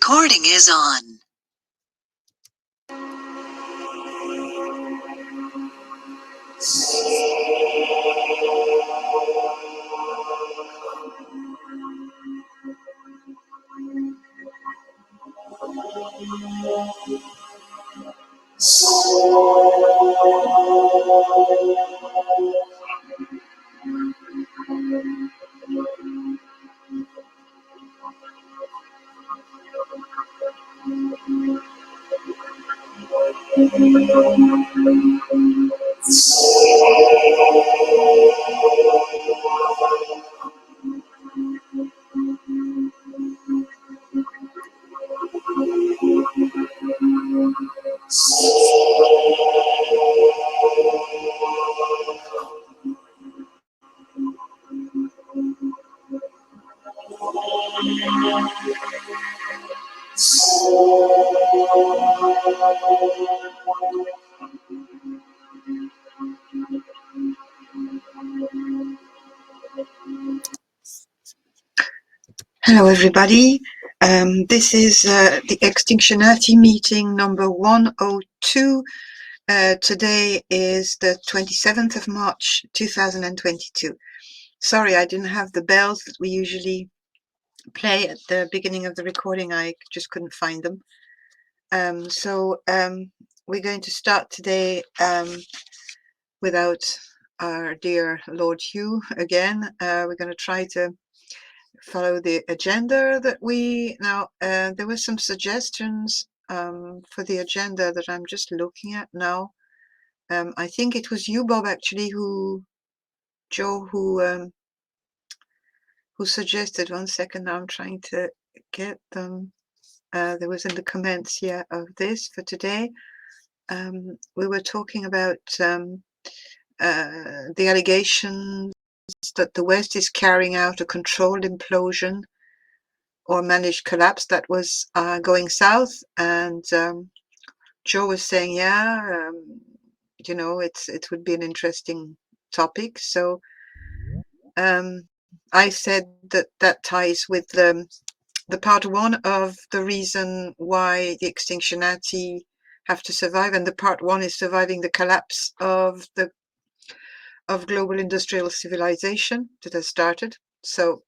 Recording is on. Hello everybody, this is the Extinctionati meeting number 102. Today is the 27th of March 2022. Sorry, I didn't have the bells that we usually play at the beginning of the recording. I just couldn't find them. So we're going to start today without our dear Lord Hugh again. We're going to try to follow the agenda that there were some suggestions for the agenda that I'm just looking at now. I think it was you, Bob, actually, who suggested. 1 second, now I'm trying to get them. There was in the comments here of this for today. We were talking about the allegations that the West is carrying out a controlled implosion or managed collapse that was going south, and Joe was saying, it would be an interesting topic. So I said that ties with the part one of the reason why the Extinctionati have to survive, and the part one is surviving the collapse of global industrial civilization that has started. So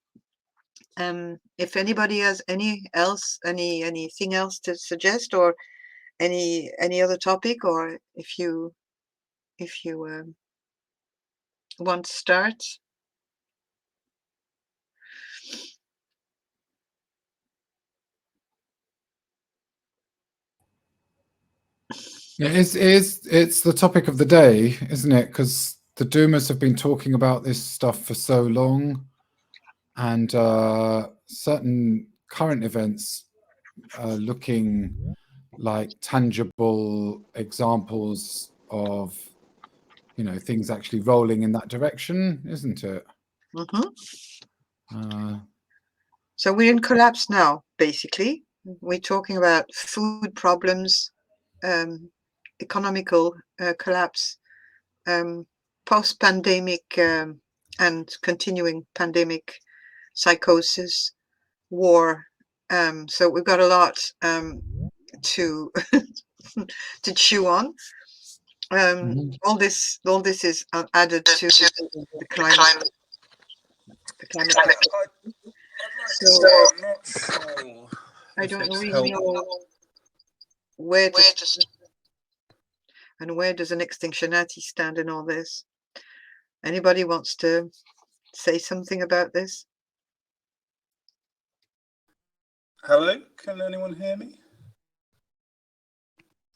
if anybody has anything else to suggest, or any other topic, or if you want to start. Yeah, it's the topic of the day, isn't it? Because the Doomers have been talking about this stuff for so long, and certain current events are looking like tangible examples of, things actually rolling in that direction, isn't it? So we're in collapse now, basically. We're talking about food problems, economical collapse, post-pandemic and continuing pandemic psychosis, war. So we've got a lot to to chew on. All this is added to the climate. So I don't really know where does an Extinctionati stand in all this. Anybody wants to say something about this? Hello, can anyone hear me?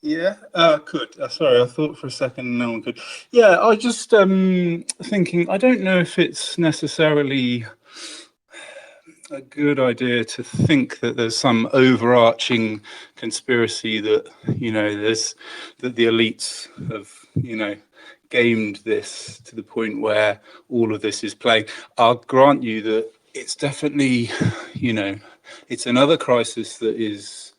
Yeah, could. Sorry, I thought for a second no one could. Yeah, I just thinking, I don't know if it's necessarily a good idea to think that there's some overarching conspiracy that, that the elites have, gamed this to the point where all of this is playing. I'll grant you that it's definitely, it's another crisis that is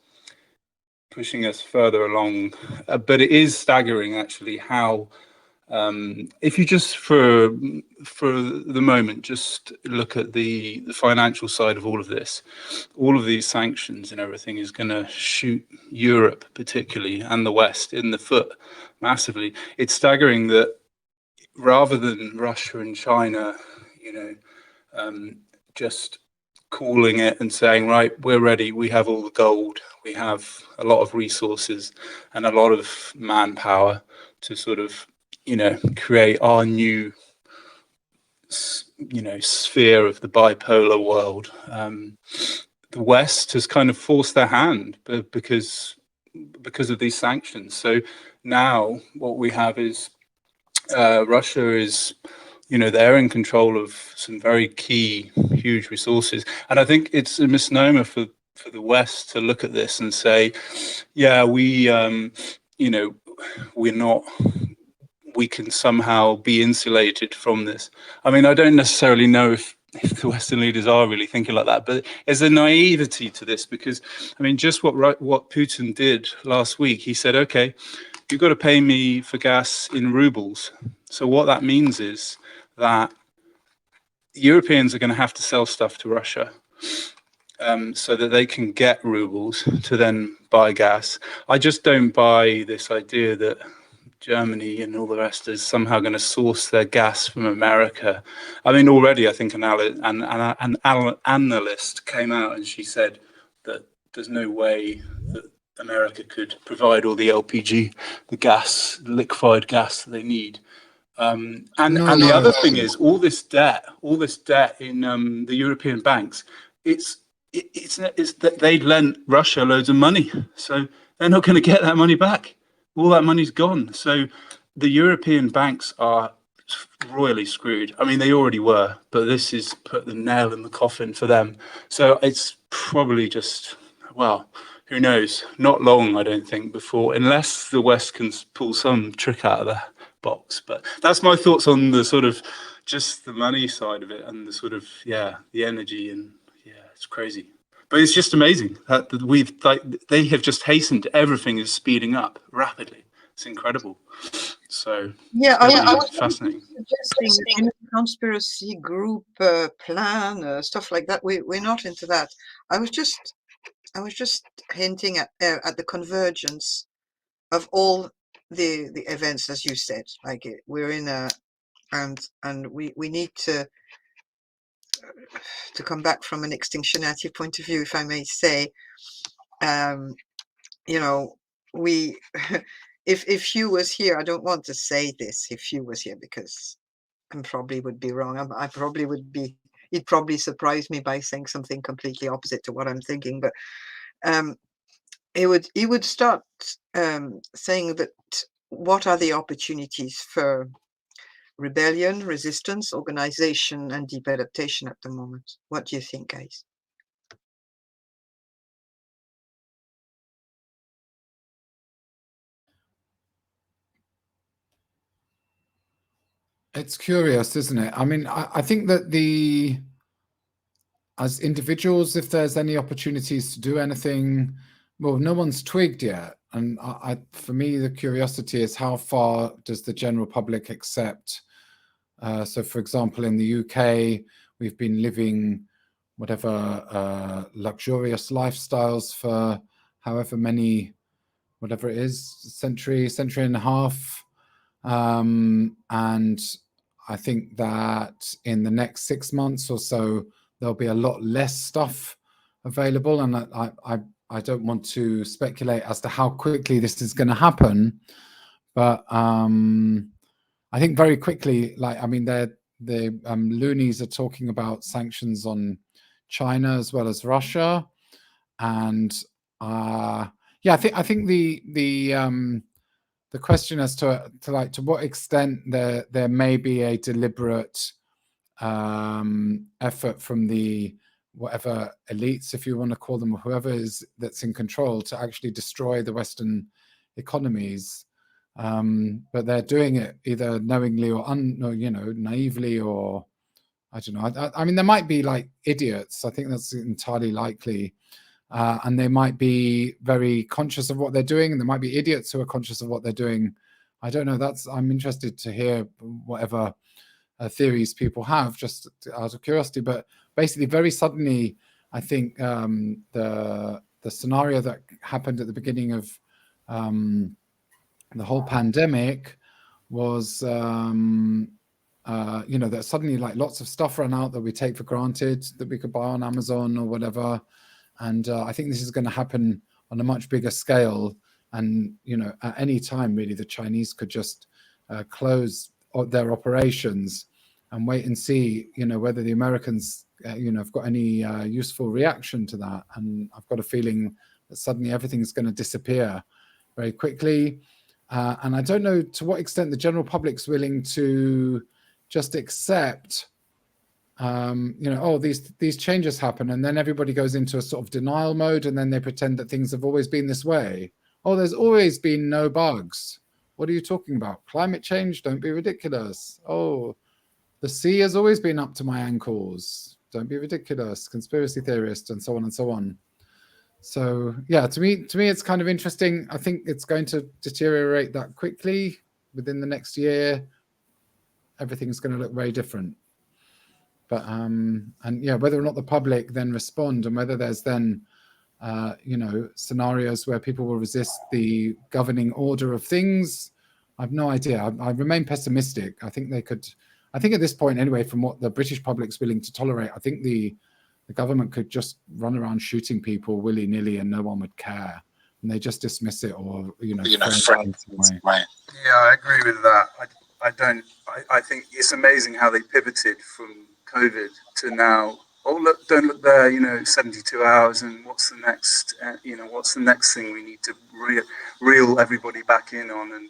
pushing us further along, but it is staggering actually how If you just for the moment just look at the financial side of all of this, all of these sanctions and everything is going to shoot Europe particularly and the West in the foot massively. It's staggering that rather than Russia and China, just calling it and saying, right, we're ready, we have all the gold, we have a lot of resources and a lot of manpower to sort of, create our new, sphere of the bipolar world. The West has kind of forced their hand because of these sanctions. So now what we have is Russia is, they're in control of some very key, huge resources. And I think it's a misnomer for the West to look at this and say, yeah, we're not, we can somehow be insulated from this. I mean, I don't necessarily know if the Western leaders are really thinking like that, but there's a naivety to this because, I mean, just what Putin did last week, he said, okay, you've got to pay me for gas in rubles. So what that means is that Europeans are going to have to sell stuff to Russia so that they can get rubles to then buy gas. I just don't buy this idea that Germany and all the rest is somehow going to source their gas from America. I mean, already I think an analyst came out and she said that there's no way that America could provide all the LPG, the gas, liquefied gas that they need. And the other thing is all this debt in the European banks. It's that they lent Russia loads of money, so they're not going to get that money back. All that money's gone. So the European banks are royally screwed. I mean, they already were, but this has put the nail in the coffin for them. So it's probably just, well, who knows? Not long, I don't think, before, unless the West can pull some trick out of the box. But that's my thoughts on the sort of just the money side of it and the sort of, the energy, and it's crazy. But it's just amazing that they have just hastened. Everything is speeding up rapidly. It's incredible. So I was fascinating. suggesting in a conspiracy group plan, stuff like that. We're not into that. I was just hinting at the convergence of all the events, as you said. Like we're in a and we need to come back from an extinctionati point of view, if I may say. We if Hugh was here, I don't want to say this if Hugh was here because I probably would be wrong. I probably would be. He'd probably surprise me by saying something completely opposite to what I'm thinking. But he would start saying that what are the opportunities for rebellion, resistance, organization, and deep adaptation at the moment? What do you think, guys? It's curious, isn't it? I mean, I think that as individuals, if there's any opportunities to do anything, well, no one's twigged yet. And for me, the curiosity is how far does the general public accept? So, for example, in the UK, we've been living whatever luxurious lifestyles for however many, whatever it is, century and a half. And I think that in the next 6 months or so, there'll be a lot less stuff available. And I don't want to speculate as to how quickly this is going to happen. But I think very quickly, the loonies are talking about sanctions on China as well as Russia. And I think the question as to what extent there may be a deliberate effort from the whatever elites, if you want to call them, or whoever is that's in control, to actually destroy the Western economies. But they're doing it either knowingly or naively, or I don't know. I mean, there might be like idiots. I think that's entirely likely. And they might be very conscious of what they're doing, and there might be idiots who are conscious of what they're doing I don't know. I'm interested to hear whatever theories people have, just out of curiosity. But basically, very suddenly, I think the scenario that happened at the beginning of the whole pandemic was, that suddenly like lots of stuff ran out that we take for granted that we could buy on Amazon or whatever. And I think this is going to happen on a much bigger scale. And, at any time, really, the Chinese could just close their operations and wait and see, whether the Americans, have got any useful reaction to that. And I've got a feeling that suddenly everything's going to disappear very quickly. And I don't know to what extent the general public's willing to just accept, these changes happen, and then everybody goes into a sort of denial mode, and then they pretend that things have always been this way. Oh, there's always been no bugs. What are you talking about? Climate change? Don't be ridiculous. Oh, the sea has always been up to my ankles. Don't be ridiculous. Conspiracy theorist, and so on and so on. So yeah, to me, it's kind of interesting. I think it's going to deteriorate that quickly within the next year. Everything's going to look very different. But whether or not the public then respond, and whether there's then scenarios where people will resist the governing order of things, I've no idea. I remain pessimistic. I think at this point anyway, from what the British public's willing to tolerate, I think the government could just run around shooting people willy-nilly and no one would care, and they just dismiss it or Yeah, I agree with that. I think it's amazing how they pivoted from COVID to now. Oh, look, don't look there, 72 hours, and what's the next, what's the next thing we need to reel everybody back in on, and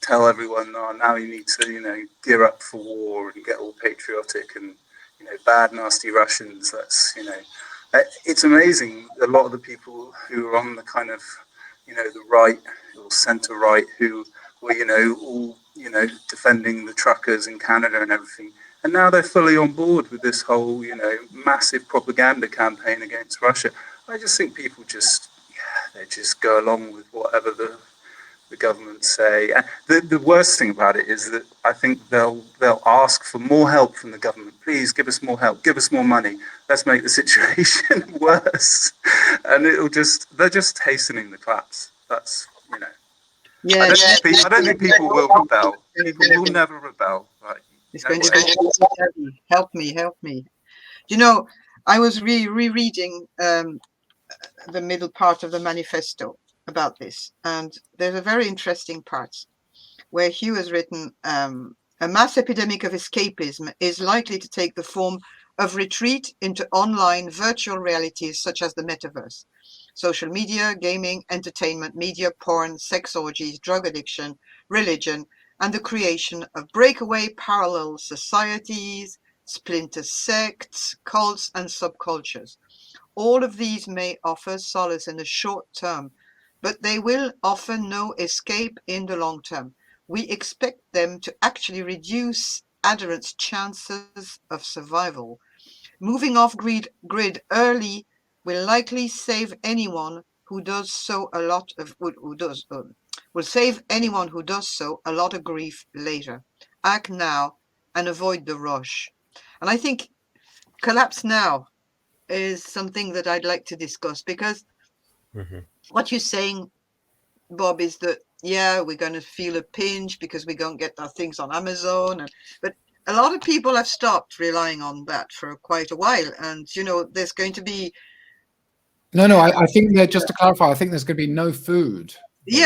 tell everyone, oh, now you need to, gear up for war and get all patriotic and, bad, nasty Russians. That's, it's amazing. A lot of the people who are on the kind of, the right or centre right who were, all, defending the truckers in Canada and everything. And now they're fully on board with this whole, massive propaganda campaign against Russia. I just think people they just go along with whatever the government say. And the worst thing about it is that I think they'll ask for more help from the government. Please give us more help, give us more money. Let's make the situation worse. And they're just hastening the collapse. That's, Yeah, I don't think people will rebel. People will never rebel. It's going to be help me. I was rereading the middle part of the manifesto about this, and there's a very interesting part where Hugh has written, a mass epidemic of escapism is likely to take the form of retreat into online virtual realities such as the metaverse. Social media, gaming, entertainment, media, porn, sex orgies, drug addiction, religion, and the creation of breakaway parallel societies, splinter sects, cults, and subcultures. All of these may offer solace in the short term, but they will offer no escape in the long term. We expect them to actually reduce adherents' chances of survival. Moving off grid early will likely save anyone who does so a lot of will save anyone who does so a lot of grief later. Act now and avoid the rush. And I think collapse now is something that I'd like to discuss, because what you're saying, Bob, is that we're going to feel a pinch because we don't get our things on Amazon, but a lot of people have stopped relying on that for quite a while, and there's going to be I think that, just to clarify, I think there's going to be no food.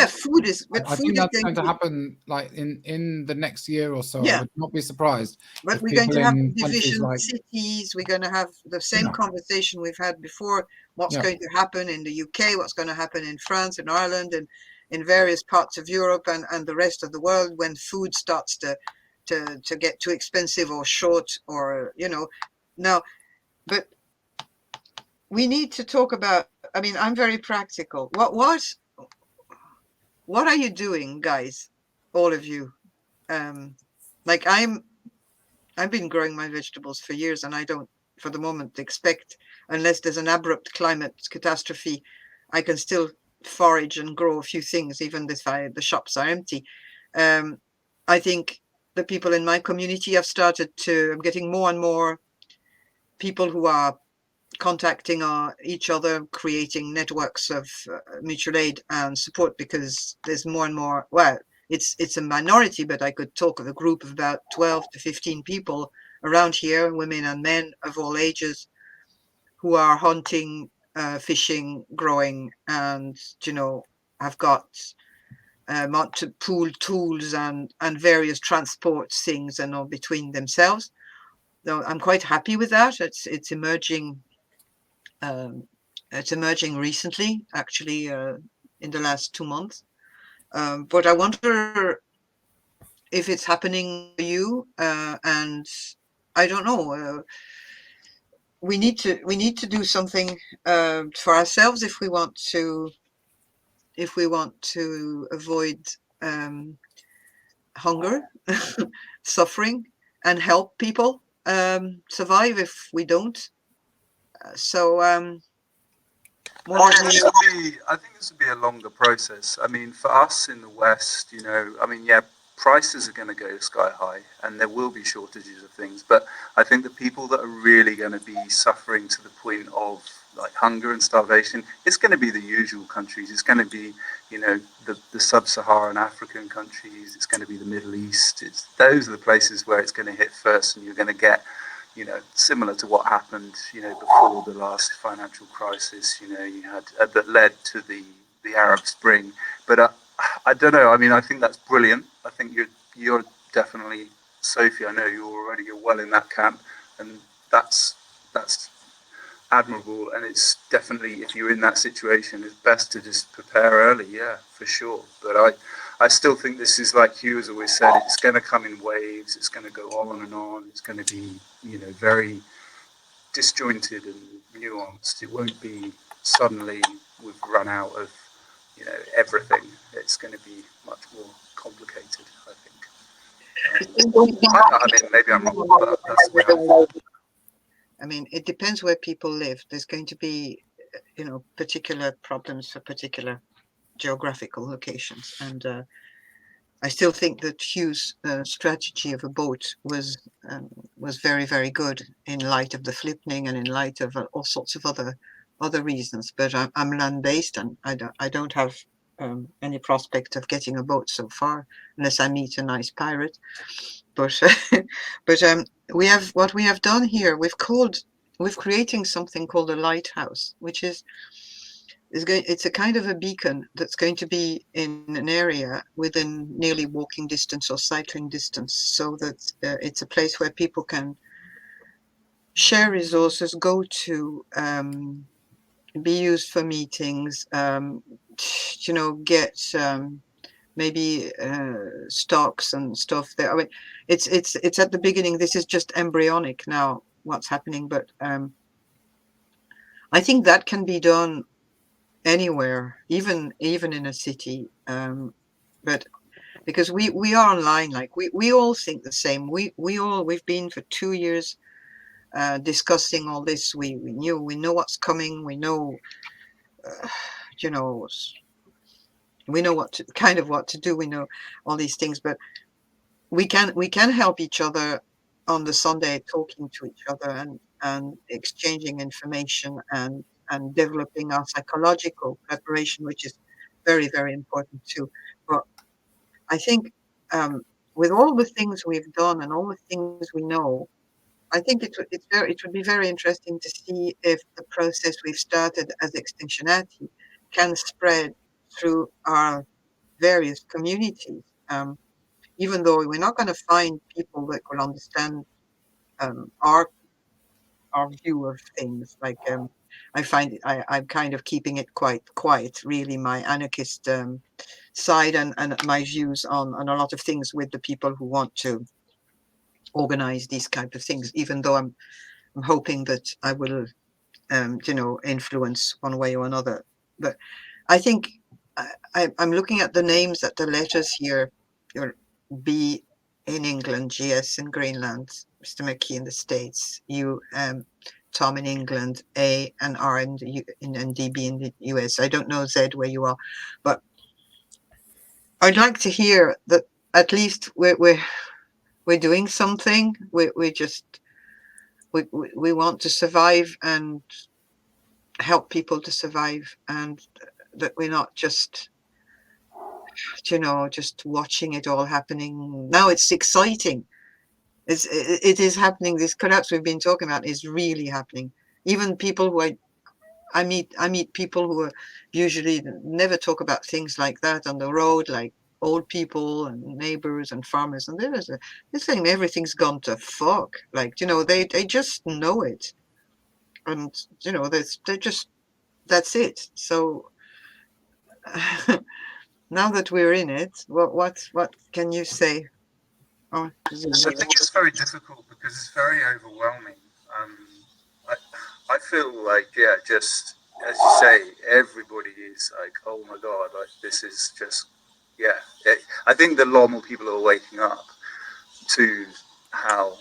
Food is, but I food think is that's going to happen like in the next year or so. I would not be surprised. But we're going to have division cities. We're going to have the same conversation we've had before. What's going to happen in the UK? What's going to happen in France and Ireland and in various parts of Europe and the rest of the world when food starts to get too expensive or short, or now. But we need to talk about. I mean, I'm very practical. What are you doing, guys? All of you. I've been growing my vegetables for years, and I don't, for the moment, expect, unless there's an abrupt climate catastrophe, I can still forage and grow a few things, even if the shops are empty. I think the people in my community have started to, I'm getting more and more people who are contacting each other, creating networks of mutual aid and support, because there's more and more, well, it's a minority, but I could talk of a group of about 12 to 15 people around here, women and men of all ages, who are hunting, fishing, growing, and, have got to pool tools and various transport things and all between themselves. So I'm quite happy with that. It's emerging. It's emerging recently, actually, in the last 2 months. But I wonder if it's happening to you, and I don't know. We need to do something for ourselves if we want to avoid hunger, suffering, and help people survive if we don't. So I think this would be a longer process. I mean, for us in the West, yeah, prices are going to go sky high, and there will be shortages of things. But I think the people that are really going to be suffering to the point of like hunger and starvation, it's going to be the usual countries. It's going to be, the sub-Saharan African countries. It's going to be the Middle East. Those are the places where it's going to hit first, and you're going to get, similar to what happened, before the last financial crisis, you had that led to the Arab Spring. But I don't know. I mean, I think that's brilliant. I think you're definitely, Sophie. I know you're well in that camp, and that's admirable. And it's definitely, if you're in that situation, it's best to just prepare early. Yeah, for sure. But I still think this is, like Hugh has always said, it's going to come in waves. It's going to go on and on. It's going to be, very disjointed and nuanced. It won't be suddenly we've run out of, everything. It's going to be much more complicated, I think. I mean, maybe I'm wrong, but that's the way I feel. I mean, it depends where people live. There's going to be, particular problems for particular geographical locations. And I still think that Hugh's strategy of a boat was very, very good in light of the flipning and in light of all sorts of other reasons. But I'm land-based, and I don't have any prospect of getting a boat so far, unless I meet a nice pirate. But but we have done here. We've creating something called a lighthouse, which it's a kind of a beacon that's going to be in an area within nearly walking distance or cycling distance, so that it's a place where people can share resources, go to, be used for meetings, get maybe stocks and stuff there. I mean, it's at the beginning. This is just embryonic now, what's happening, but I think that can be done anywhere, even in a city. But because we are online, like we all think the same. We've been for 2 years discussing all this. We know what's coming. We know, you know, we know what to do. We know all these things, but we can help each other on the Sunday, talking to each other and exchanging information and developing our psychological preparation, which is very, very important too. But I think with all the things we've done and all the things we know, I think it would be very interesting to see if the process we've started as Extinctionati can spread through our various communities. Even though we're not going to find people that will understand our view of things. Like I find I'm kind of keeping it quite quiet, really, my anarchist side and my views on a lot of things with the people who want to organize these kind of things. Even though I'm hoping that I will, influence one way or another. But I think I'm looking at the names at the letters here. Your B in England, GS in Greenland, Mr. McKee in the States, U, Tom in England, A and R in DB in the US. I don't know, Z, where you are, but I'd like to hear that at least we're doing something. We want to survive and help people to survive, and that we're not just, just watching it all happening. Now it's exciting. It is happening. This collapse we've been talking about is really happening. Even people who I meet people who are usually never talk about things like that on the road, like old people and neighbors and farmers, and they're saying everything's gone to fuck. Like, they just know it, and they just, that's it. So now that we're in it, what can you say? Oh, I think it's very difficult because it's very overwhelming. Um, I feel like, yeah, just as you say, everybody is like, oh my God, like this is just, yeah. I think that a lot more people are waking up to how,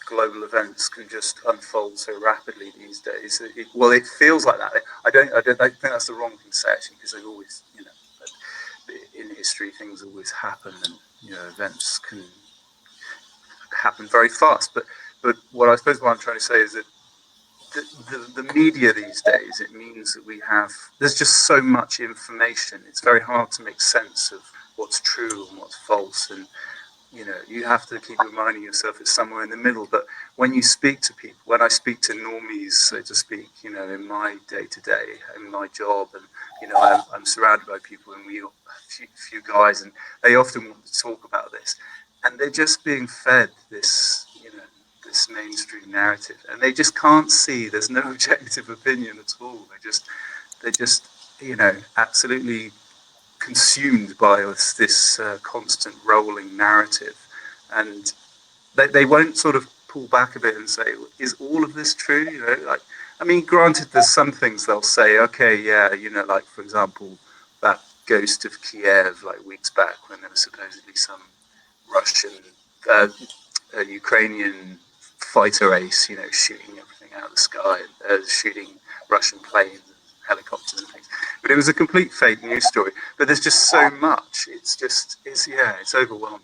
global events can just unfold so rapidly these days. It feels like that. I think that's the wrong thing to say, actually, because they always, in history, things always happen, and events can happen very fast. But what I suppose what I'm trying to say is that the media these days, it means that there's just so much information. It's very hard to make sense of what's true and what's false, and you have to keep reminding yourself it's somewhere in the middle. But when you speak to people, when I speak to normies, so to speak, in my day to day, in my job, and I'm surrounded by people, and few guys, and they often want to talk about this, and they're just being fed this, this mainstream narrative, and they just can't see. There's no objective opinion at all. They're just, absolutely consumed by this constant rolling narrative, and they won't sort of pull back a bit and say, is all of this true? Like, I mean, granted, there's some things they'll say, okay, yeah, like, for example, that ghost of Kiev, like weeks back when there was supposedly some Russian, Ukrainian fighter ace, shooting everything out of the sky, shooting Russian planes and helicopters and things. But it was a complete fake news story. But there's just so much. It's overwhelming.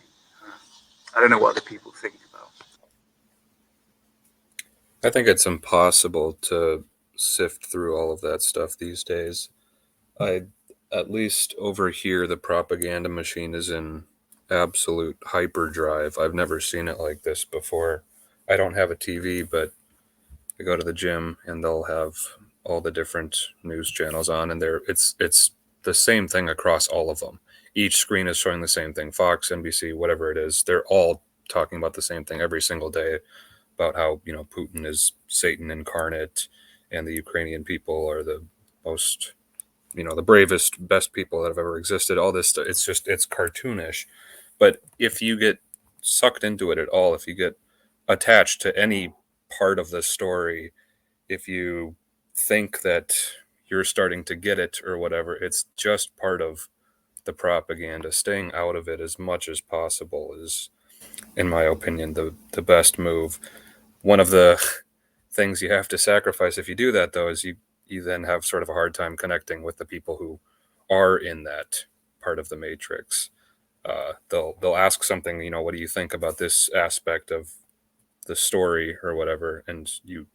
I don't know what other people think about. I think it's impossible to sift through all of that stuff these days. I, at least over here, the propaganda machine is in absolute hyperdrive. I've never seen it like this before. I don't have a TV, but I go to the gym and they'll have all the different news channels on, and it's the same thing across all of them. Each screen is showing the same thing. Fox, NBC, whatever it is, they're all talking about the same thing every single day, about how Putin is Satan incarnate, and the Ukrainian people are the most the bravest, best people that have ever existed. All this stuff, it's cartoonish. But if you get sucked into it at all, if you get attached to any part of the story, if you think that you're starting to get it or whatever, it's just part of the propaganda. Staying out of it as much as possible is, in my opinion, the best move. One of the things you have to sacrifice if you do that, though, is you then have sort of a hard time connecting with the people who are in that part of the matrix. They'll ask something, what do you think about this aspect of the story or whatever, and you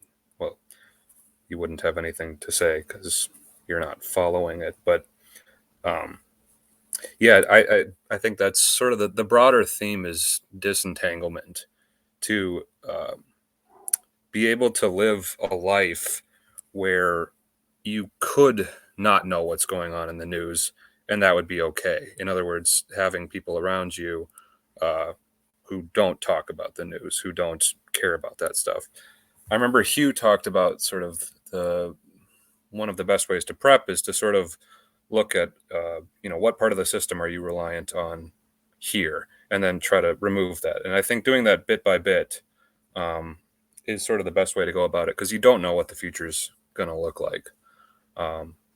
wouldn't have anything to say because you're not following it. But yeah, I think that's sort of the broader theme is disentanglement, to be able to live a life where you could not know what's going on in the news, and that would be okay. In other words, having people around you who don't talk about the news, who don't care about that stuff. I remember Hugh talked about sort of one of the best ways to prep is to sort of look at, what part of the system are you reliant on here, and then try to remove that. And I think doing that bit by bit is sort of the best way to go about it, because you don't know what the future's going to look like.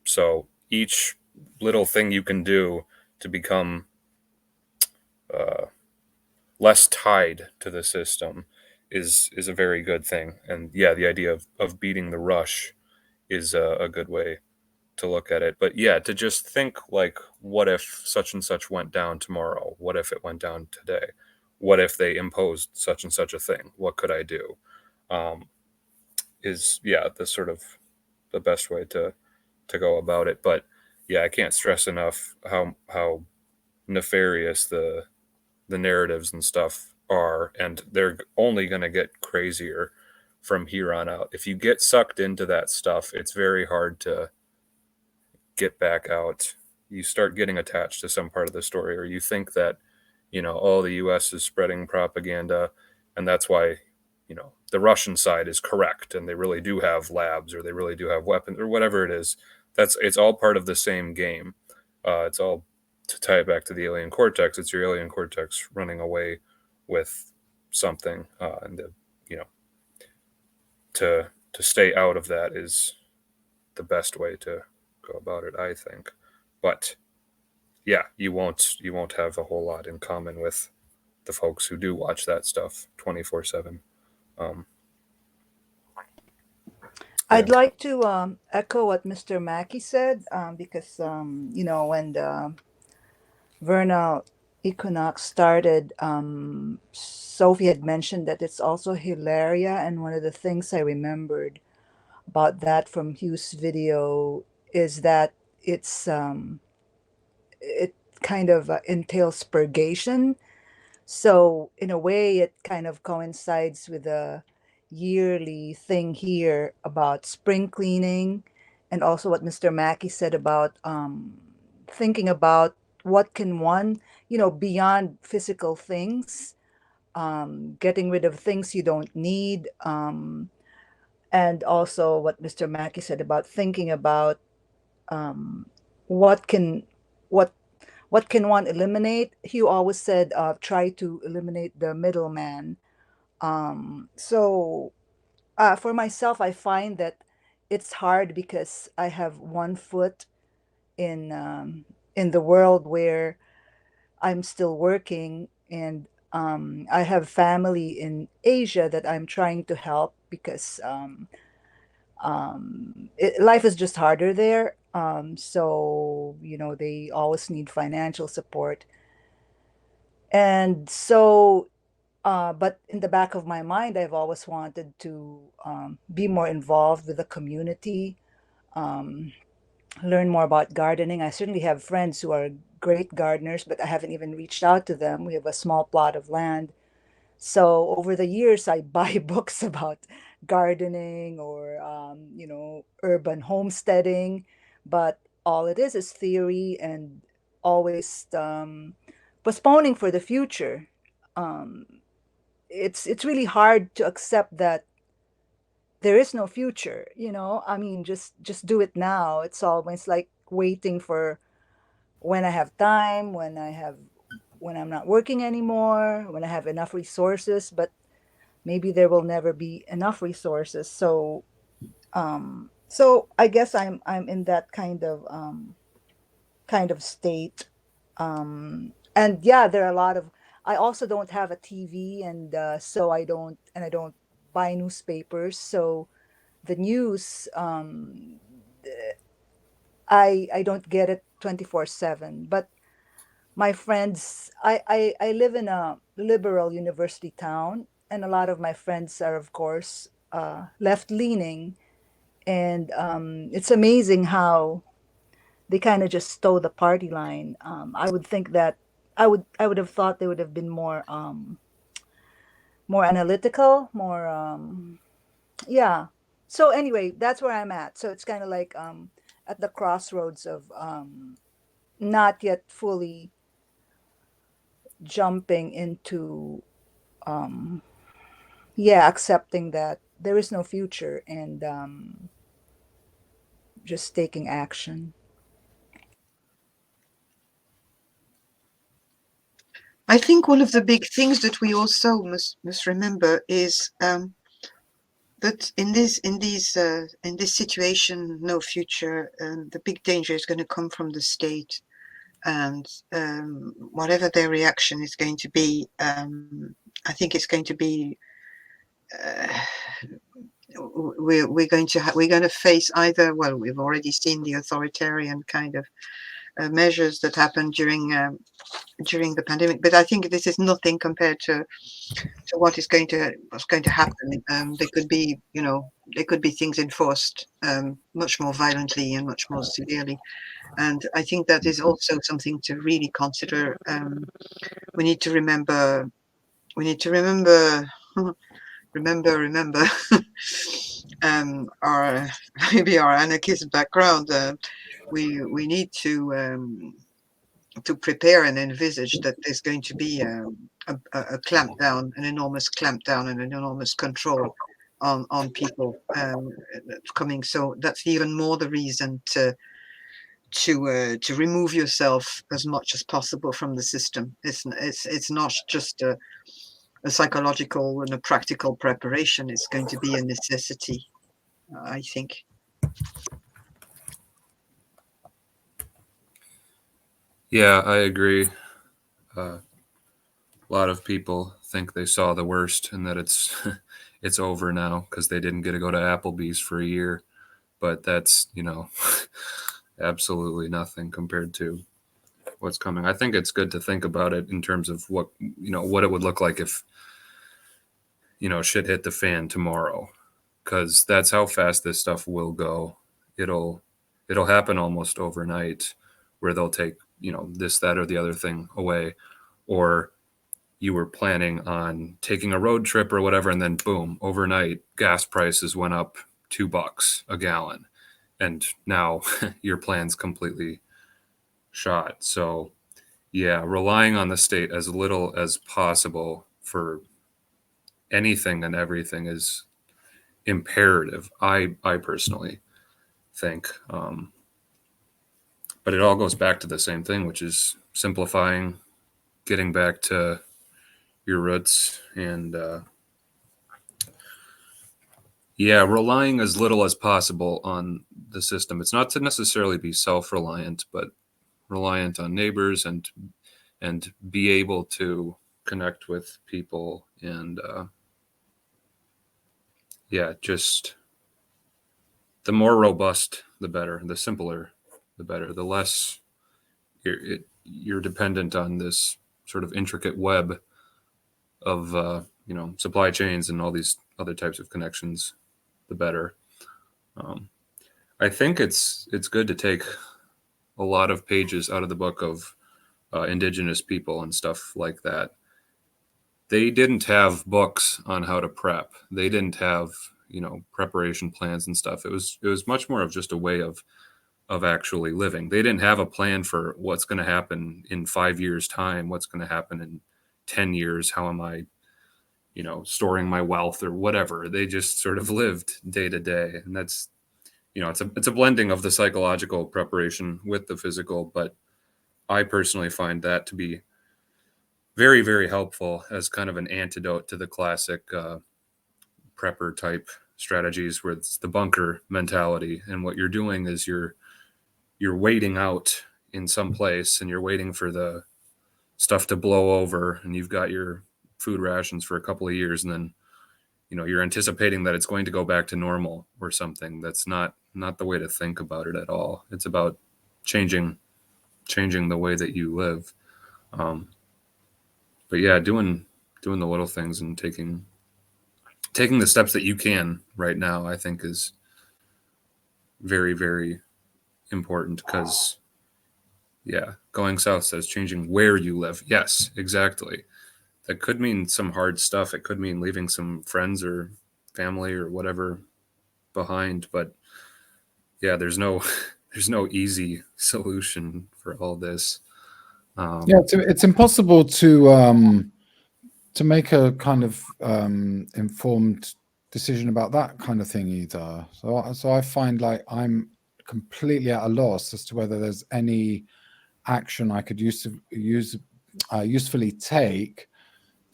So each little thing you can do to become less tied to the system is a very good thing. And yeah, the idea of beating the rush is a good way look at it. But yeah, to just think like, what if such and such went down tomorrow? What if it went down today? What if they imposed such and such a thing? What could I do? Is the sort of the best way to go about it. But yeah, I can't stress enough how nefarious the narratives and stuff are, and they're only going to get crazier from here on out. If you get sucked into that stuff, it's very hard to get back out. You start getting attached to some part of the story, or you think that, oh, the US is spreading propaganda, and that's why, the Russian side is correct, and they really do have labs, or they really do have weapons, or whatever it is. It's all part of the same game. It's all, to tie it back to the alien cortex, it's your alien cortex running away with something, and to stay out of that is the best way to go about it, I think. But yeah, you won't have a whole lot in common with the folks who do watch that stuff 24/7. I'd like to echo what Mr. Mackey said, because when the vernal equinox started, Sophie had mentioned that it's also Hilaria, and one of the things I remembered about that from Hugh's video is that it kind of entails purgation. So in a way, it kind of coincides with a yearly thing here about spring cleaning, and also what Mr. Mackey said about thinking about what can one, beyond physical things, getting rid of things you don't need, and also what Mr. Mackey said about thinking about um, what can what what can one eliminate. He always said, try to eliminate the middleman. So for myself, I find that it's hard because I have one foot in the world where I'm still working, and I have family in Asia that I'm trying to help because life is just harder there. So they always need financial support, and so but in the back of my mind, I've always wanted to be more involved with the community, um, learn more about gardening. I certainly have friends who are great gardeners, but I haven't even reached out to them. We have a small plot of land. So over the years, I buy books about gardening or, urban homesteading, but all it is theory and always postponing for the future. Um, it's really hard to accept that there is no future. I mean, just do it now. It's always like waiting for when I have time, when I'm not working anymore, when I have enough resources, but maybe there will never be enough resources. So I guess I'm in that kind of state. And yeah, there are a lot of, I also don't have a TV, and so I don't buy newspapers. So the news, I don't get it 24/7. But my friends, I live in a liberal university town, and a lot of my friends are, of course, left leaning. And it's amazing how they kind of just stole the party line. I would think that I would have thought they would have been more analytical, more yeah. So anyway, that's where I'm at. So it's kind of like at the crossroads of not yet fully jumping into um, accepting that there is no future, and just taking action. I think one of the big things that we also must remember is that in this situation, no future, the big danger is going to come from the state, and whatever their reaction is going to be, I think it's going to be we're going to face either, well, we've already seen the authoritarian kind of measures that happened during the pandemic, but I think this is nothing compared to what's going to happen. There could be, there could be things enforced much more violently and much more severely, and I think that is also something to really consider. We need to remember. Remember our maybe our anarchist background. We need to prepare and envisage that there's going to be a clampdown, an enormous clampdown, and an enormous control on people coming. So that's even more the reason to remove yourself as much as possible from the system. It's not just a psychological and a practical preparation. It's going to be a necessity, I think. Yeah, I agree. A lot of people think they saw the worst and that it's it's over now because they didn't get to go to Applebee's for a year. But that's, absolutely nothing compared to what's coming. I think it's good to think about it in terms of what it would look like if shit hit the fan tomorrow, because that's how fast this stuff will go. It'll happen almost overnight, where they'll take this, that, or the other thing away, or you were planning on taking a road trip or whatever, and then boom, overnight gas prices went up $2 a gallon, and now your plan's completely shot. So yeah, relying on the state as little as possible for anything and everything is imperative, I personally think. But it all goes back to the same thing, which is simplifying, getting back to your roots, and relying as little as possible on the system. It's not to necessarily be self-reliant, but reliant on neighbors and be able to connect with people, and just the more robust the better, the simpler the better, the less you're dependent on this sort of intricate web of supply chains and all these other types of connections, the better. I think it's good to take a lot of pages out of the book of indigenous people and stuff like that. They didn't have books on how to prep. They didn't have preparation plans and stuff. It was much more of just a way of actually living. They didn't have a plan for what's going to happen in 5 years' time, what's going to happen in 10 years, how am I storing my wealth or whatever. They just sort of lived day to day, and that's it's a blending of the psychological preparation with the physical. But I personally find that to be very, very helpful as kind of an antidote to the classic prepper type strategies, where it's the bunker mentality, and what you're doing is you're waiting out in some place, and you're waiting for the stuff to blow over, and you've got your food rations for a couple of years, and then you're anticipating that it's going to go back to normal or something. That's not the way to think about it at all. It's about changing the way that you live. But yeah, doing the little things and taking the steps that you can right now, I think, is very, very important, because going south says changing where you live. Yes, exactly. That could mean some hard stuff. It could mean leaving some friends or family or whatever behind. But yeah, there's no easy solution for all this. It's impossible to make a kind of informed decision about that kind of thing either. So I find like I'm completely at a loss as to whether there's any action I could usefully take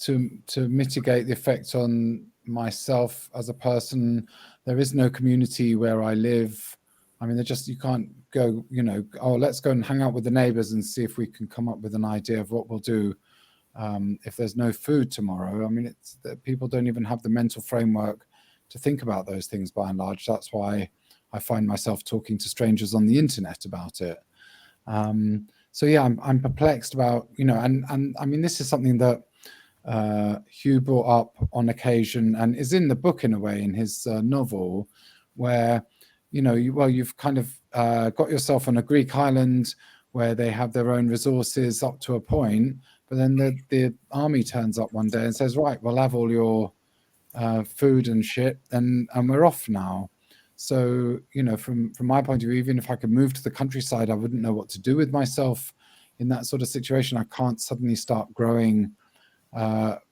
to mitigate the effect on myself as a person. There is no community where I live. I mean, you can't go, let's go and hang out with the neighbors and see if we can come up with an idea of what we'll do if there's no food tomorrow. I mean, it's that people don't even have the mental framework to think about those things by and large. That's why I find myself talking to strangers on the internet about it. So yeah, I'm perplexed about, you know, and I mean, this is something that Hugh brought up on occasion and is in the book in a way, in his novel, where, you know, you've kind of got yourself on a Greek island where they have their own resources up to a point, but then the army turns up one day and says, right, we'll have all your food and shit, and we're off now. So, you know, from my point of view, even if I could move to the countryside, I wouldn't know what to do with myself in that sort of situation. I can't suddenly start growing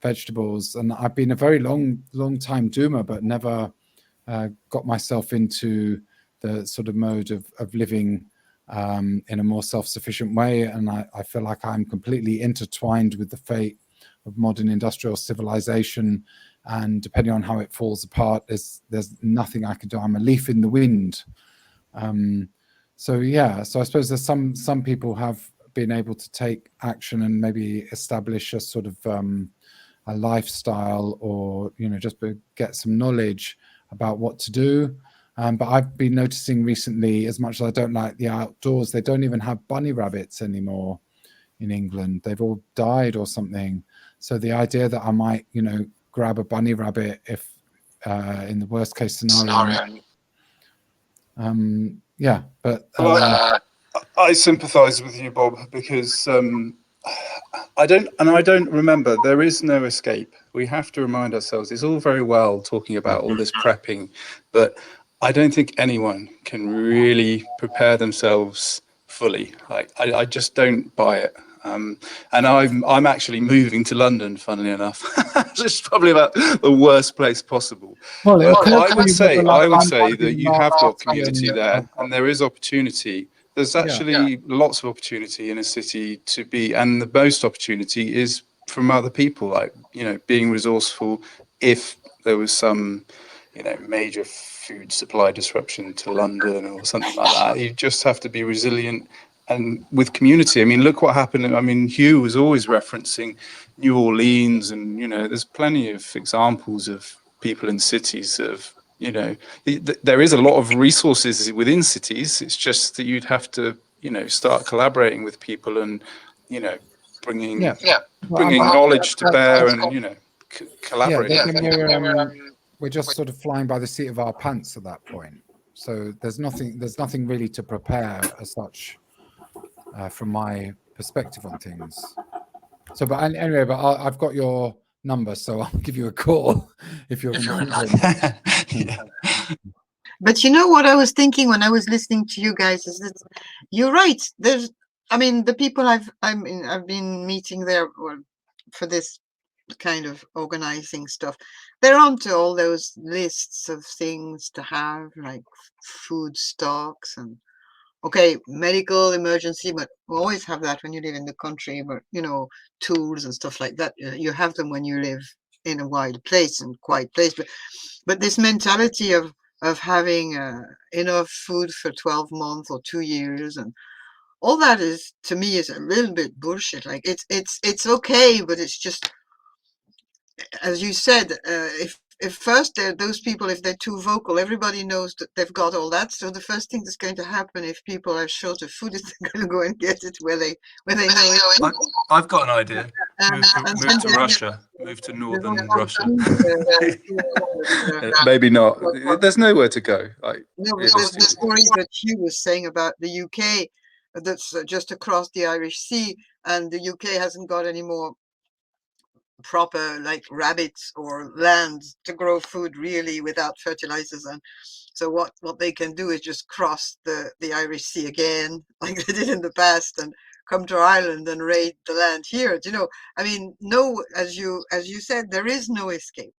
vegetables. And I've been a very long time doomer, but never got myself into the sort of mode of living in a more self-sufficient way. And I feel like I'm completely intertwined with the fate of modern industrial civilization. And depending on how it falls apart, there's nothing I can do. I'm a leaf in the wind. So yeah, so I suppose there's some people have been able to take action and maybe establish a sort of a lifestyle, or, you know, just get some knowledge about what to do. But I've been noticing recently, as much as I don't like the outdoors, they don't even have bunny rabbits anymore in England. They've all died or something. So the idea that I might, you know, grab a bunny rabbit if in the worst case scenario. Yeah, but I sympathise with you, Bob, because I don't remember. There is no escape. We have to remind ourselves. It's all very well talking about all this prepping, but I don't think anyone can really prepare themselves fully. Like I just don't buy it. And I'm actually moving to London, funnily enough. It's probably about the worst place possible. Well, But I would say that you have got community there, and there is opportunity. There's actually lots of opportunity in a city to be, and the most opportunity is from other people, like, you know, being resourceful if there was some, you know, major food supply disruption to London or something like that. You just have to be resilient. And with community, I mean, look what happened. I mean, Hugh was always referencing New Orleans, and, you know, there's plenty of examples of people in cities that have, you know, there is a lot of resources within cities. It's just that you'd have to, you know, start collaborating with people and, you know, bringing knowledge to bear and, you know, collaborating. We're just sort of flying by the seat of our pants at that point. So there's nothing really to prepare as such from my perspective on things. So, but anyway, but I've got your number, so I'll give you a call if you're in England. But you know what I was thinking when I was listening to you guys is that you're right. I mean, the people I've been meeting there for this kind of organizing stuff, they're onto all those lists of things to have, like food stocks and, okay, medical emergency, but we always have that when you live in the country, but, you know, tools and stuff like that, you have them when you live in a wild place and quiet place. But this mentality of having enough food for 12 months or 2 years and all that is, to me, is a little bit bullshit. Like it's okay, but it's just, as you said, if first those people, if they're too vocal, everybody knows that they've got all that. So the first thing that's going to happen if people are short of food is they're going to go and get it where they know it. I've got an idea. Move to Russia. Move to northern Russia. Maybe not. There's nowhere to go. Like, no, there's the story that Hugh was saying about the UK, that's just across the Irish Sea, and the UK hasn't got any more proper, like, rabbits or land to grow food really without fertilizers. And so what they can do is just cross the Irish Sea again, like they did in the past, and come to Ireland and raid the land here. You know, I mean, no, as you said, there is no escape.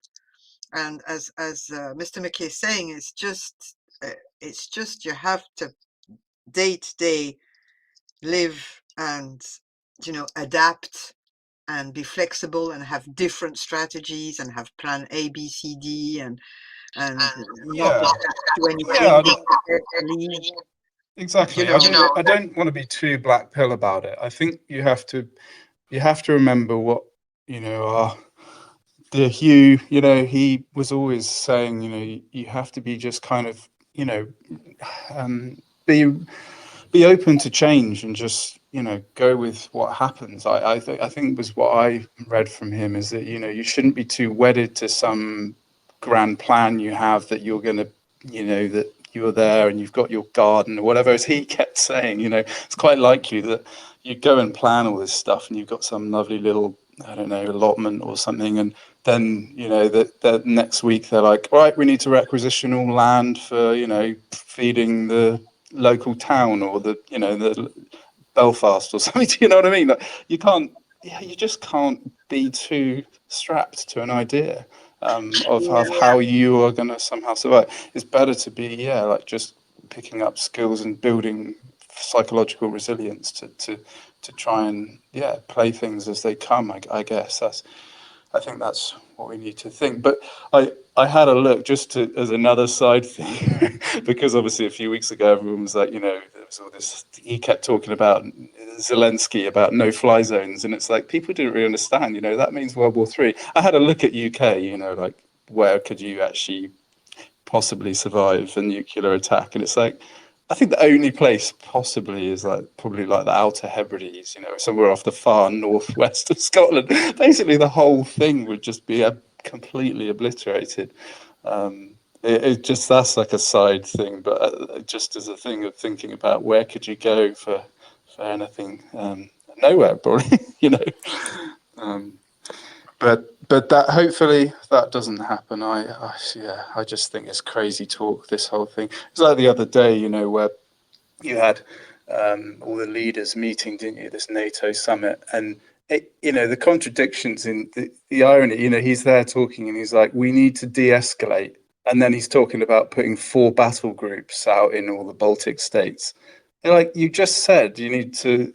And as Mr. McKay is saying, it's just you have to day to day live and, you know, adapt and be flexible and have different strategies and have plan A, B, C, D, and not do anything. Exactly. I don't want to be too black pill about it. I think you have to remember what, you know, Hugh, he was always saying, you have to be just kind of, be open to change and just, go with what happens. I think was what I read from him, is that, you shouldn't be too wedded to some grand plan you have, that you're going to, that you're there and you've got your garden or whatever. As he kept saying, it's quite likely that you go and plan all this stuff and you've got some lovely little, I don't know, allotment or something, and then that next week they're like, right, we need to requisition all land for feeding the local town, or the Belfast or something. Do you know what I mean? Like, you just can't be too strapped to an idea of how you are going to somehow survive. It's better to be like just picking up skills and building psychological resilience to try and play things as they come. I guess I think that's what we need to think. But I had a look just as another side thing, because obviously a few weeks ago everyone was like, there was all this. He kept talking about Zelensky, about no-fly zones, and it's like people didn't really understand. That means World War III. I had a look at UK. Like, where could you actually possibly survive a nuclear attack? And it's like, I think the only place possibly is probably the Outer Hebrides, somewhere off the far northwest of Scotland. Basically, the whole thing would just be completely obliterated. It just, that's like a side thing, but just as a thing of thinking about where could you go for anything, nowhere probably, But that, hopefully that doesn't happen. I just think it's crazy talk, this whole thing. It's like the other day, where you had all the leaders meeting, didn't you? This NATO summit, and the contradictions in the irony. He's there talking, and he's like, "We need to de-escalate," and then he's talking about putting 4 battle groups out in all the Baltic states. You're like, you just said you need to.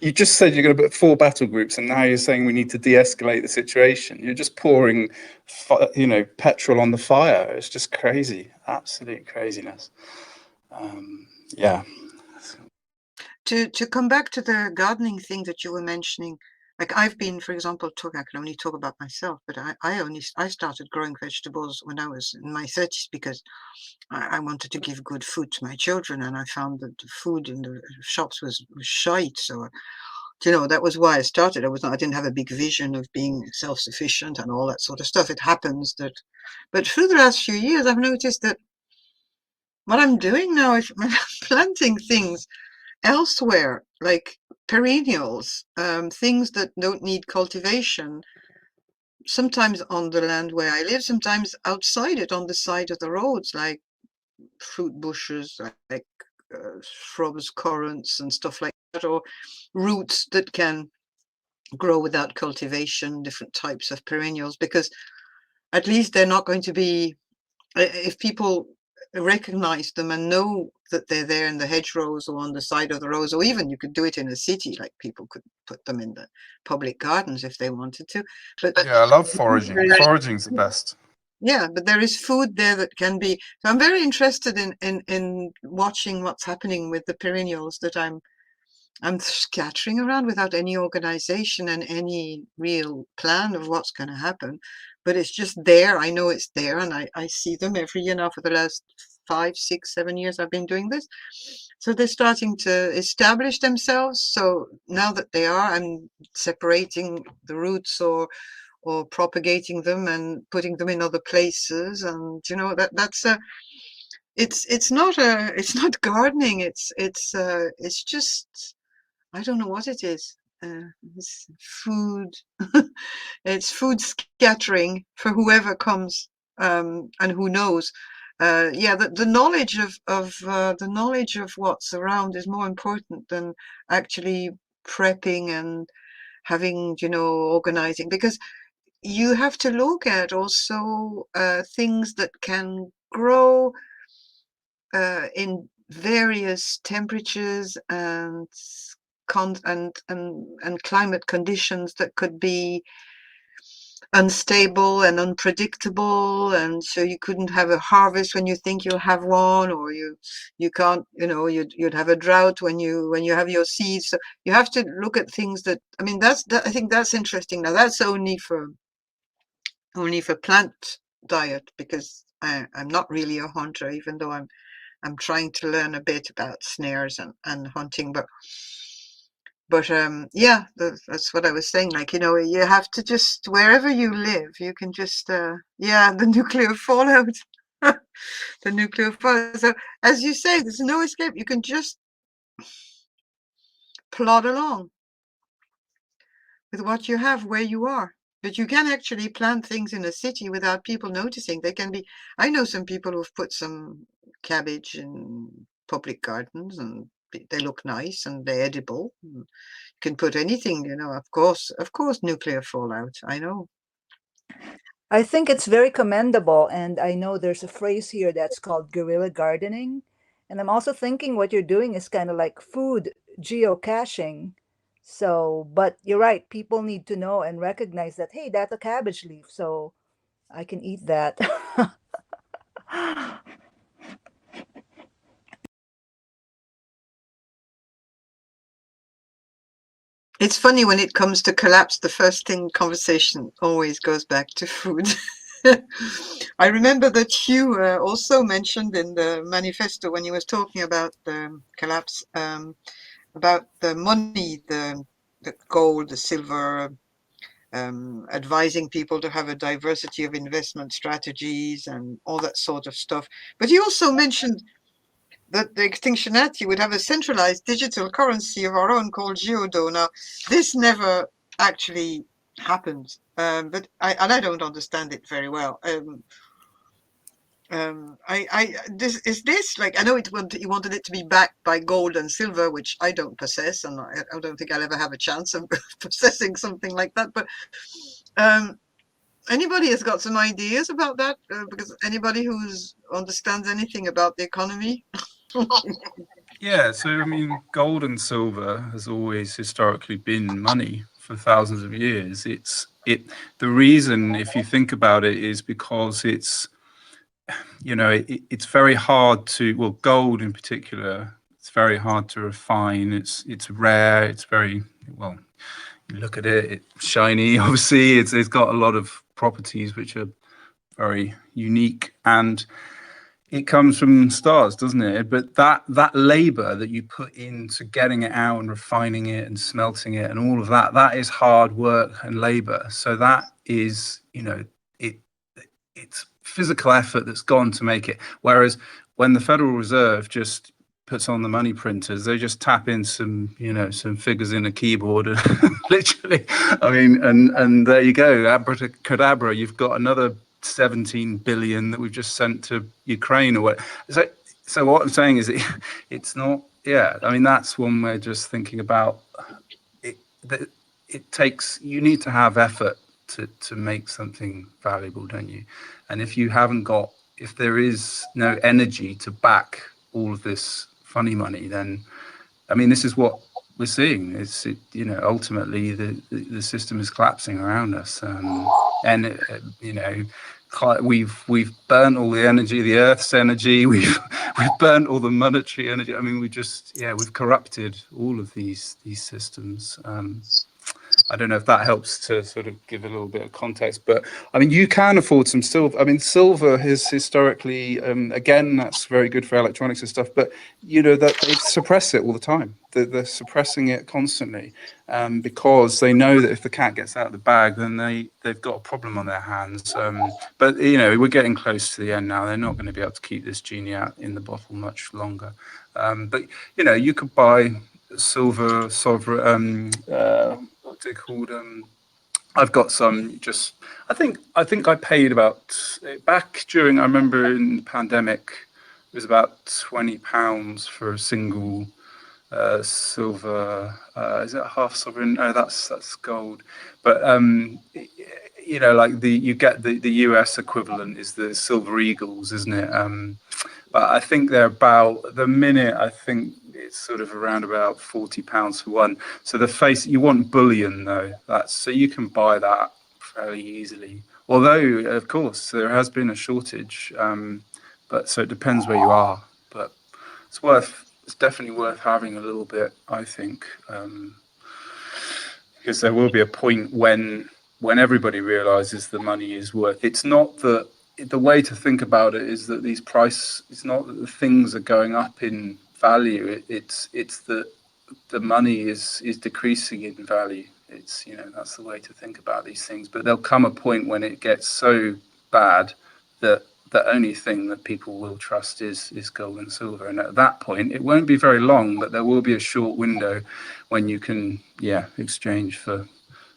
You just said you're going to put 4 battle groups, and now you're saying we need to de-escalate the situation. You're just pouring, petrol on the fire. It's just crazy, absolute craziness. Yeah. To come back to the gardening thing that you were mentioning, like I've been, for example, I can only talk about myself, but I started growing vegetables when I was in my 30s, because I wanted to give good food to my children, and I found that the food in the shops was shite. So, that was why I started. I didn't have a big vision of being self-sufficient and all that sort of stuff. It happens that, but through the last few years, I've noticed that what I'm doing now is planting things elsewhere, like perennials, things that don't need cultivation, sometimes on the land where I live, sometimes outside it, on the side of the roads, like fruit bushes, like shrubs, currants and stuff like that, or roots that can grow without cultivation, different types of perennials, because at least they're not going to be, if people recognize them and know that they're there in the hedgerows or on the side of the roads, or even you could do it in a city, like people could put them in the public gardens if they wanted to. But Yeah, I love foraging. Foraging's the best. yeah, but there is food there that can be. So I'm very interested in watching what's happening with the perennials that I'm scattering around without any organization and any real plan of what's going to happen. But it's just there. I know it's there, and I see them every year now for the last 5, 6, 7 years I've been doing this. So they're starting to establish themselves. So now that they are, I'm separating the roots or propagating them and putting them in other places. And that's it's not gardening. It's just, I don't know what it is. It's food. It's food scattering for whoever comes, and who knows. Yeah, the knowledge of what's around is more important than actually prepping and having, organizing, because you have to look at also things that can grow in various temperatures and and climate conditions that could be unstable and unpredictable, and so you couldn't have a harvest when you think you'll have one, or you can't, you'd have a drought when you have your seeds. So you have to look at things that, I mean, I think that's interesting. Now that's only for only for plant diet, because I'm not really a hunter, even though I'm trying to learn a bit about snares and hunting. But yeah, that's what I was saying. Like, you have to just, wherever you live, you can just, yeah, the nuclear fallout, the nuclear fallout. So as you say, there's no escape. You can just plod along with what you have where you are. But you can actually plant things in a city without people noticing. They can be, I know some people who've put some cabbage in public gardens, and they look nice and they're edible. You can put anything, of course, nuclear fallout. I know. I think it's very commendable. And I know there's a phrase here that's called guerrilla gardening. And I'm also thinking what you're doing is kind of like food geocaching. So, but you're right, people need to know and recognize that, hey, that's a cabbage leaf. So I can eat that. It's funny, when it comes to collapse, the first thing conversation always goes back to food. I remember that Hugh also mentioned in the manifesto, when he was talking about the collapse, about the money, the gold, the silver, advising people to have a diversity of investment strategies and all that sort of stuff. But he also mentioned that the Extinctionati would have a centralized digital currency of our own called Geodo. Now, this never actually happened, but I don't understand it very well. This like, I know he wanted it to be backed by gold and silver, which I don't possess, and I don't think I'll ever have a chance of possessing something like that. But anybody has got some ideas about that? Because anybody who's understands anything about the economy. Yeah, so I mean, gold and silver has always historically been money for thousands of years. The reason, if you think about it, is because it's very hard to, well, gold in particular, it's very hard to refine. It's rare. It's very, well, you look at it, it's shiny. Obviously, it's got a lot of properties which are very unique, and it comes from stars, doesn't it? But that labor that you put into getting it out and refining it and smelting it and all of that is hard work and labor. So that is, it it's physical effort that's gone to make it. Whereas when the Federal Reserve just puts on the money printers, they just tap in some figures in a keyboard, and literally, I mean, and there you go, abracadabra, you've got another 17 billion that we've just sent to Ukraine or what. So what I'm saying is, it's not. Yeah, I mean, that's one way of just thinking about it. That you need to have effort to make something valuable, don't you? And if there is no energy to back all of this funny money, then, I mean, this is what we're seeing. Ultimately the system is collapsing around us, and we've burnt all the energy, the Earth's energy. We've burnt all the monetary energy. I mean, we've corrupted all of these systems. I don't know if that helps to sort of give a little bit of context, but I mean, you can afford some silver. I mean, silver has historically, again, that's very good for electronics and stuff, but that they suppress it all the time. They're suppressing it constantly, because they know that if the cat gets out of the bag, then they've got a problem on their hands. But we're getting close to the end now. They're not going to be able to keep this genie out in the bottle much longer. But you could buy silver sovereign. What's it called? I've got some. Just I think I paid about, back during, I remember in the pandemic, it was about £20 for a single silver. Is it a half sovereign? No, that's gold. But like you get the US equivalent is the silver eagles, isn't it? But I think they're about, the minute, I think it's sort of around about £40 for one. So you want bullion though. So you can buy that fairly easily. Although, of course, there has been a shortage. But so it depends where you are. But it's definitely worth having a little bit, I think, because there will be a point when when everybody realizes the money is worth, it's not that the way to think about it is that it's not that the things are going up in value. It's that the money is decreasing in value. It's, that's the way to think about these things. But there'll come a point when it gets so bad that the only thing that people will trust is gold and silver. And at that point, it won't be very long, but there will be a short window when you can, exchange for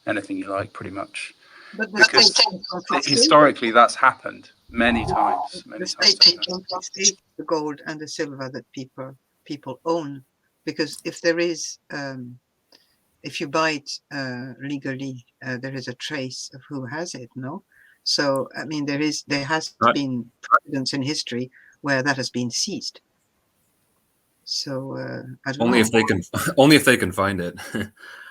anything you like, pretty much. But the Because state can confiscate historically, that's happened many times. the state can confiscate the gold and the silver that people own, because if there is if you buy it legally, there is a trace of who has it. No, so I mean there has Right. been precedents in history where that has been seized. So I don't Only know. if they can, only if they can find it.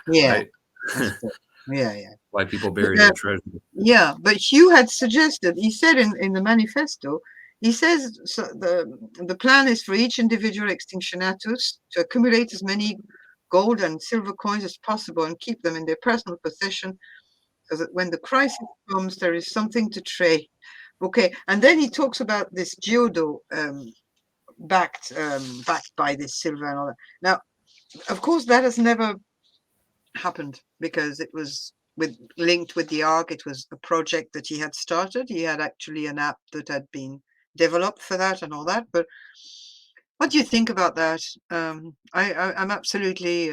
Yeah, Right? that's true. Yeah. Why people But, bury their treasure. yeah, but Hugh had suggested. He said in the manifesto. He says so the plan is for each individual extinctionatus to accumulate as many gold and silver coins as possible and keep them in their personal possession, so that when the crisis comes, there is something to trade. Okay, and then he talks about this geodo backed by this silver and all that. Now, of course, that has never happened because it was linked with the ARC. It was a project that he had started. He had actually an app that had been developed for that and all that. But what do you think about that? I'm absolutely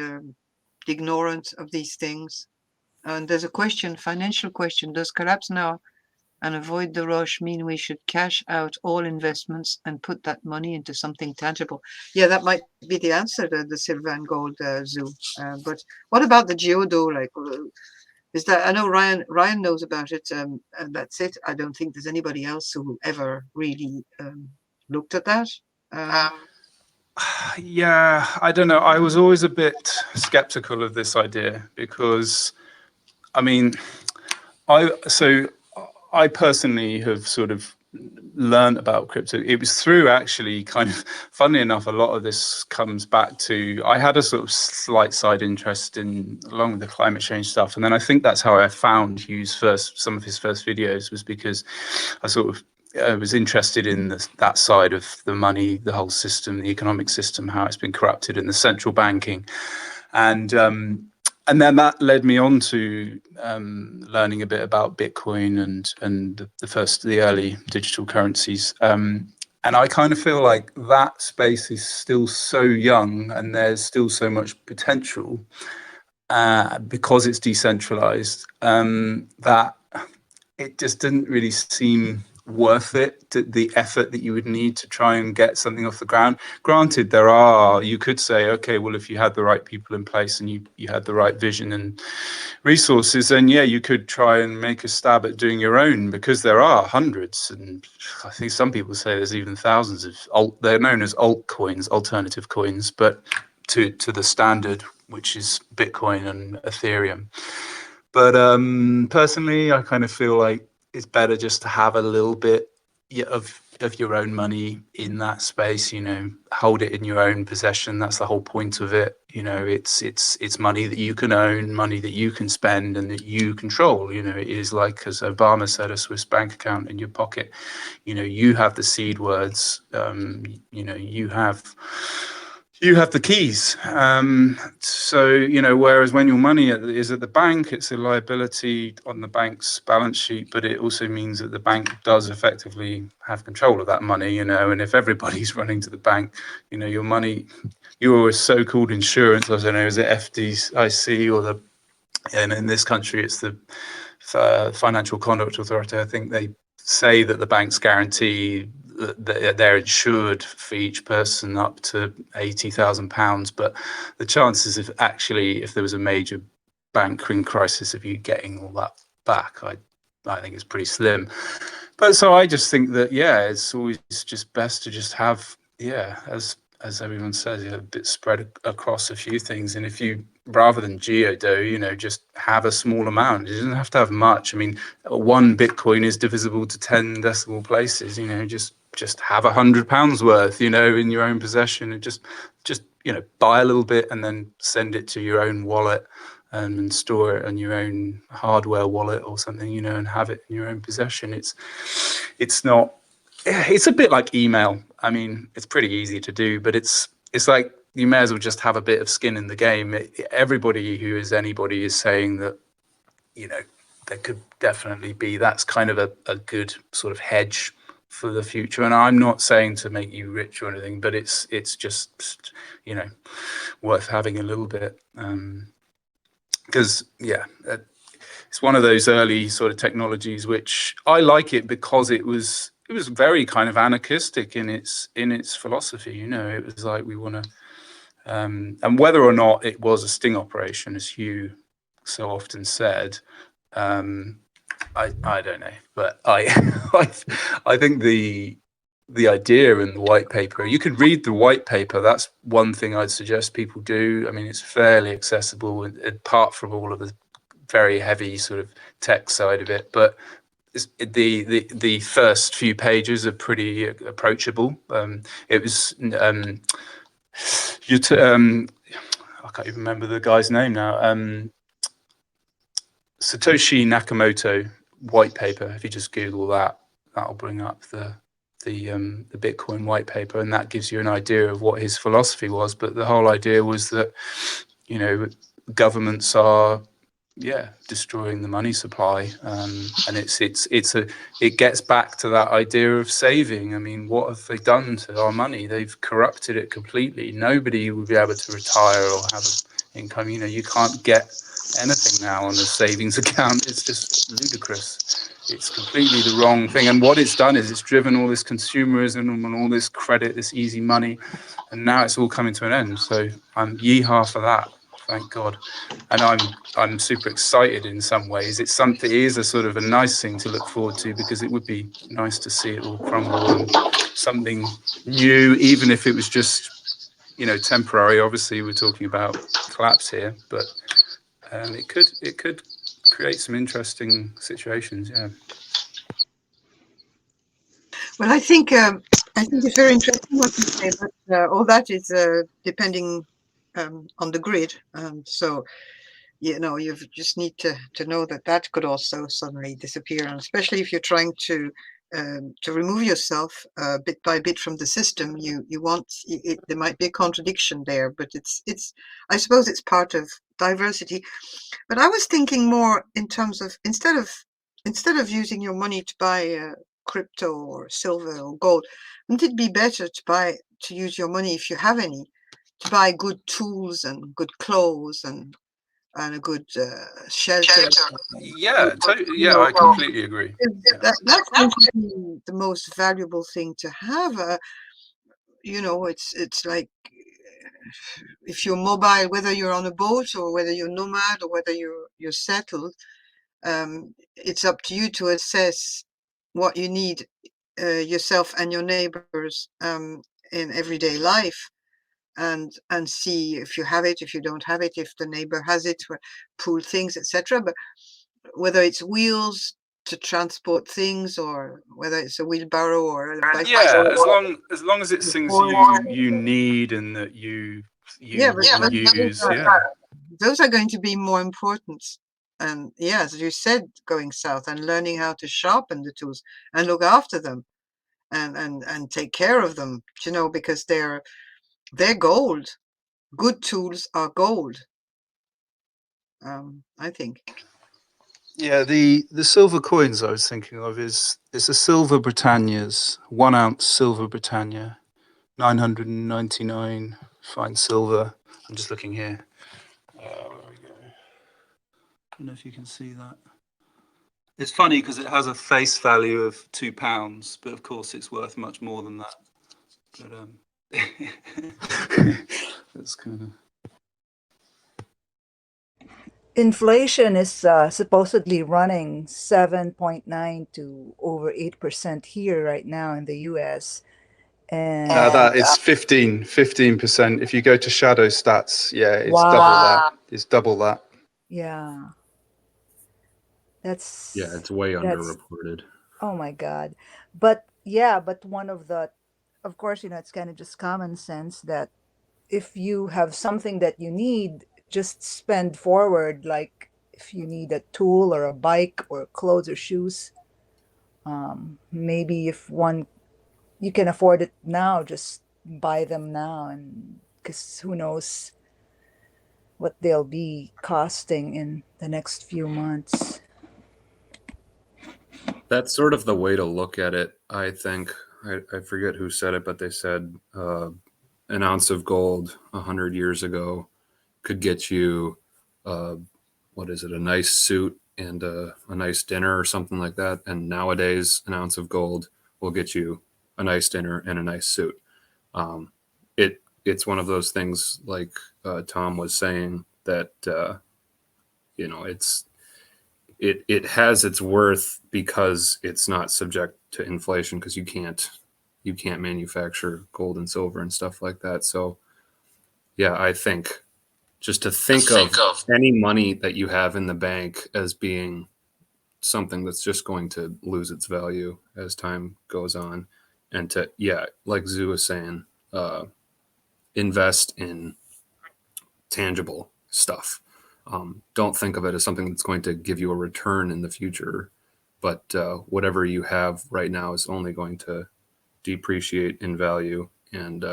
ignorant of these things. And there's a question, financial question. Does collapse now and avoid the rush mean we should cash out all investments and put that money into something tangible? Yeah, that might be the answer to the silver and gold zoo. But what about the geodo? Like, is that, I know Ryan knows about it, and that's it. I don't think there's anybody else who ever really looked at that. Yeah, I don't know. I was always a bit skeptical of this idea because, I mean, I personally have sort of learned about crypto. It was through actually kind of, funnily enough, a lot of this comes back to, I had a sort of slight side interest in, along with the climate change stuff. And then I think that's how I found some of his first videos, was because I sort of was interested in that side of the money, the whole system, the economic system, how it's been corrupted, and the central banking. And then that led me on to learning a bit about Bitcoin and the early digital currencies. And I kind of feel like that space is still so young and there's still so much potential because it's decentralized, that it just didn't really seem worth it, the effort that you would need to try and get something off the ground. Granted, you could say, okay, well, if you had the right people in place and you had the right vision and resources, then yeah, you could try and make a stab at doing your own, because there are hundreds, and I think some people say there's even thousands of they're known as altcoins, alternative coins, but to the standard, which is Bitcoin and Ethereum. But personally, I kind of feel like it's better just to have a little bit of your own money in that space. Hold it in your own possession. That's the whole point of it. It's money that you can own, money that you can spend, and that you control. It is like, as Obama said, a Swiss bank account in your pocket. You have the seed words. You have the keys. So, whereas when your money is at the bank, it's a liability on the bank's balance sheet, but it also means that the bank does effectively have control of that money, and if everybody's running to the bank, your money, your so-called insurance, I don't know, is it FDIC and in this country, it's the Financial Conduct Authority. I think they say that the banks guarantee that they're insured for each person up to £80,000, but the chances of actually, if there was a major banking crisis, of you getting all that back, I think it's pretty slim. But so I just think that, it's always just best to just have, as everyone says, a bit spread across a few things. And if you, rather than geodo, just have a small amount. It doesn't have to have much. I mean, 1 Bitcoin is divisible to 10 decimal places. Just have £100 worth, in your own possession, and just buy a little bit and then send it to your own wallet. and store it on your own hardware wallet or something, and have it in your own possession. It's not. It's a bit like email. I mean, it's pretty easy to do, but it's like you may as well just have a bit of skin in the game. Everybody who is anybody is saying that, there could definitely be, that's kind of a good sort of hedge for the future. And I'm not saying to make you rich or anything, but it's just, worth having a little bit. Because, it's one of those early sort of technologies which I like it because it was very kind of anarchistic in its philosophy. It was like, we want to, and whether or not it was a sting operation, as Hugh so often said, I don't know, but I think the idea in the white paper, you can read the white paper. That's one thing I'd suggest people do. I mean, it's fairly accessible, apart from all of the very heavy sort of tech side of it, but the first few pages are pretty approachable. It was I can't even remember the guy's name now. Satoshi Nakamoto white paper. If you just Google that, that'll bring up the Bitcoin white paper, and that gives you an idea of what his philosophy was. But the whole idea was that, governments are destroying the money supply, and it gets back to that idea of saving. I mean, what have they done to our money? They've corrupted it completely. Nobody will be able to retire or have an income. You can't get anything now on a savings account. It's just ludicrous. It's completely the wrong thing. And what it's done is it's driven all this consumerism and all this credit, this easy money, and now it's all coming to an end. So I'm yeehaw for that. Thank God. And I'm super excited in some ways. It is a sort of a nice thing to look forward to, because it would be nice to see it all crumble and something new, even if it was just, temporary. Obviously, we're talking about collapse here, but it could create some interesting situations. Yeah. Well, I think it's very interesting what you say, but all that is depending on the grid. So, you just need to know that could also suddenly disappear, and especially if you're trying to remove yourself bit by bit from the system, you want it. There might be a contradiction there, but it's I suppose it's part of diversity. But I was thinking more in terms of instead of using your money to buy crypto or silver or gold, wouldn't it be better to use your money, if you have any, to buy good tools and good clothes and a good shelter? Yeah, You know, I completely agree. that's going to be the most valuable thing to have. It's like, if you're mobile, whether you're on a boat or whether you're nomad or whether you're settled, it's up to you to assess what you need, yourself and your neighbors, in everyday life, and see if you have it, if you don't have it, if the neighbor has it, pool things, etc. But whether it's wheels to transport things, or whether it's a wheelbarrow or a bicycle, as long as it's things you need and that you but use. those are going to be more important. And as you said, going south and learning how to sharpen the tools and look after them, and take care of them, because they're gold. Good tools are gold, I think. Yeah, the silver coins I was thinking of is a silver Britannia's 1 ounce silver Britannia, 999 fine silver. I'm just looking here. Where we go? I don't know if you can see that. It's funny because it has a face value of £2, but of course it's worth much more than that. But that's kind of. Inflation is supposedly running 7.9 to over 8% here right now in the US. And That is 15%. If you go to shadow stats, it's Wow. double that. It's double that. yeah, that's it's way underreported. oh my God. But one of of course, it's kind of just common sense that if you have something that you need, just spend forward, like if you need a tool or a bike or clothes or shoes. Maybe if one you can afford it now, just buy them now, and because who knows what they'll be costing in the next few months. That's sort of the way to look at it, I think. I forget who said it, but they said an ounce of gold 100 years ago could get you, what is it, a nice suit and a nice dinner or something like that. And nowadays, an ounce of gold will get you a nice dinner and a nice suit. It's one of those things, like Tom was saying, that it has its worth because it's not subject to inflation, because you can't manufacture gold and silver and stuff like that. So yeah, I think just to think of any money that you have in the bank as being something that's just going to lose its value as time goes on, and to, yeah, like Zoo was saying, invest in tangible stuff. Don't think of it as something that's going to give you a return in the future, but whatever you have right now is only going to depreciate in value, and